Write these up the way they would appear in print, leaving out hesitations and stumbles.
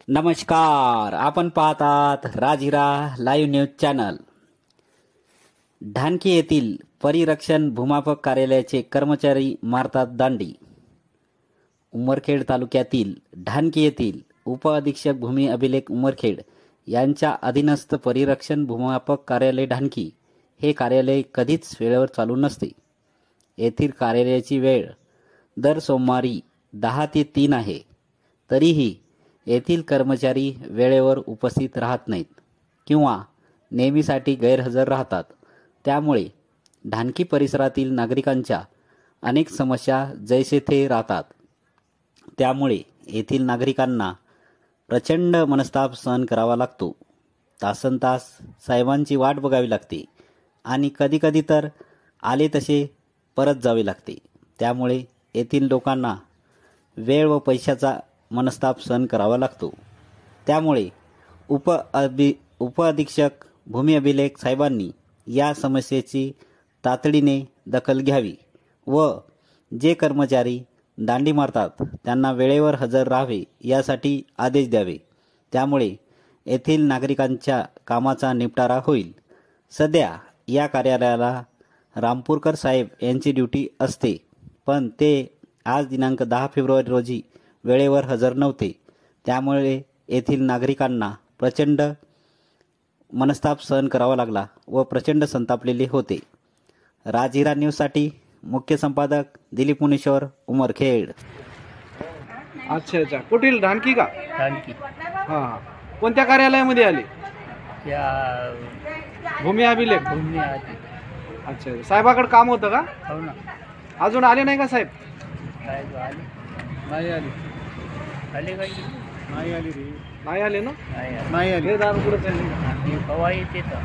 नमस्कार, आपण पाहतात राजहिरा लाईव्ह न्यूज चॅनल। ढानकी येथील परिरक्षण भूमापक कार्यालयाचे कर्मचारी मारतात दांडी। उमरखेड तालुक्यातील ढानकी येथील उपअधीक्षक भूमी अभिलेख उमरखेड यांच्या अधीनस्थ परिरक्षण भूमापक कार्यालय ढानकी हे कार्यालय कधीच वेळेवर चालू नसते। येथील कार्यालयाची वेळ दर सोमवारी 10 ते 3 आहे, तरीही येथील कर्मचारी वेळेवर उपस्थित राहत नाहीत किंवा नेहमीसाठी गैरहजर राहतात। त्यामुळे ढानकी परिसरातील नागरिकांच्या अनेक समस्या जैसे थे राहतात। त्यामुळे येथील नागरिकांना प्रचंड मनस्ताप सहन करावा लागतो। तासनतास साहेबांची वाट बघावी लागते आणि कधीकधी तर आले तसे परत जावे लागते। त्यामुळे येथील लोकांना वेळ व पैशाचा मनस्ताप सहन करावा लागतो। त्यामुळे उपअधीक्षक भूमी अभिलेख साहेबांनी या समस्येची तातडीने दखल घ्यावी व जे कर्मचारी दांडी मारतात त्यांना वेळेवर हजर राहावे यासाठी आदेश द्यावे। त्यामुळे येथील नागरिकांच्या कामाचा निपटारा होईल। सध्या या कार्यालयाला रामपूरकर साहेब यांची ड्युटी असते, पण ते आज दिनांक 10 फेब्रुवारी रोजी वेळेवर हजर नव्हते। त्यामुळे येथील नागरिकांना प्रचंड मनस्ताप सहन करावा लागला व प्रचंड संतापलेले होते। राजहिरा न्यूजसाठी मुख्य संपादक दिलीप मुनीश्वर, उमरखेड। अच्छा, कुठील ढानकी का? ढानकी। हां, कोणत्या कार्यालयामध्ये आले? या भूमी अभिलेख। भूमी आली। अच्छा, साहेबाकडे काम होतं का? हो ना। अजून आले नाही का साहेब? काय आली? नाही आले। आले काही? नाही आले रे। नाही आले ना? नाही आले। हे दार कुठे चालले? हवा येते तर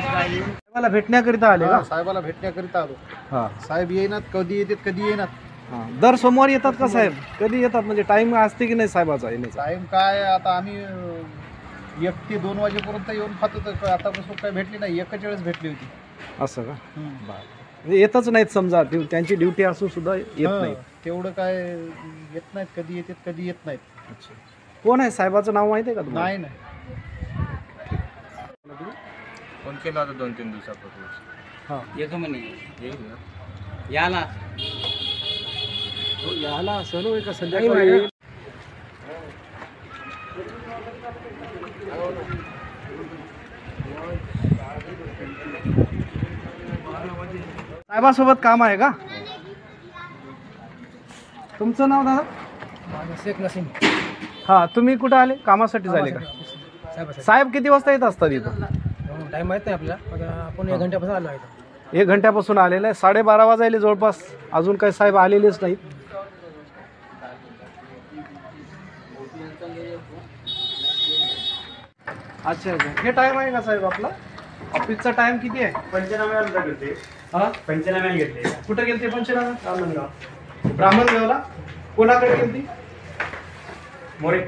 साहेबाला भेटण्याकरिता आले का? साहेबाला भेटण्याकरिता आलो। हां, साहेब येईनात, कधी येतात कधी येईनात। हां, दर सोमवारी येतात का साहेब? कधी येतात म्हणजे टाइम असते की नाही साहेबाचा येण्याचा? टाइम काय आता आम्ही 1 ते 2 वाजेपर्यंत येऊन खातो, तर आतापासून काय भेटली नाही। 41 भेटली होती। असं का? म्हणजे येतच नाहीत समजा, त्यांची ड्युटी असून सुद्धा येत नाही। तेवढं काय येत नाहीत, कधी येतात कधी येत नाहीत। अच्छा, कोण आहे साहेबाचं नाव माहिती आहे का तुम्हाला? नाही नाही। फोन केला होता 2-3 दिवसापूर्वी। हां, येतो म्हणे। येईल ना? याला याला असं होय का? संध्याकाळी साहेबासोबत काम आहे का? तुमचं नाव दादा? शेख नसीम। हां, तुम्ही कुठं आले? कामासाठी झाले का? साहेब किती वाजता येत असतात इथं? टाइम माहित नाही आपल्याला, आपण 1 घंट्यापासून आलो आहे। 1 घंट्यापासून आलेलं आहे। 12:30 वाजायले जवळपास, अजून काही साहेब आलेलेच नाहीत। अच्छा, हे टाइम आहे का साहेब आपला? ऑफिसचा टाइम किती आहे? 95 घेतले। हां, 95 घेतले। कुठं गेलते? पंचनामा ब्राह्मणगावला। कोणाकडे गेलती? मोरे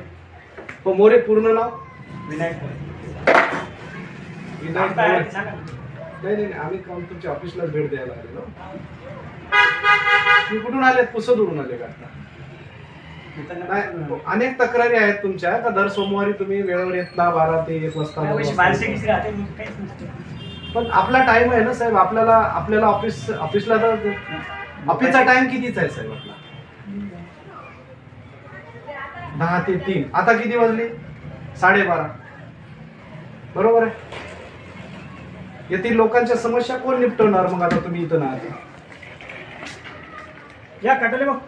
हो, मोरे पूर्ण नाव? विनायक मोरे। विनायक काय मोरे. आहे ते सांगा ना। नाही, आम्ही काम तुमच्या ऑफिसला भेट द्यायला आलेलो। तुम्ही कुठून आले? पुसदूरून आले का? नाही, अनेक तक्रारी आहेत तुमच्या का दर सोमवारी तुम्ही वेळेवर येत ना, 12 ते 1 वाजता? मानसिक राहते म्हणजे काहीच नसते। पण आपला टाइम आहे ना साहेब, आपल्याला ऑफिसला तर ऑफिसचा टाइम कितीच आहे साहेब आपला? 10 ते 3। आता किती वाजले? 12:30। बरोबर आहे। येथील लोकांच्या समस्या कोण निपटवणार मग आता तुम्ही इथं ना? या काटले मग।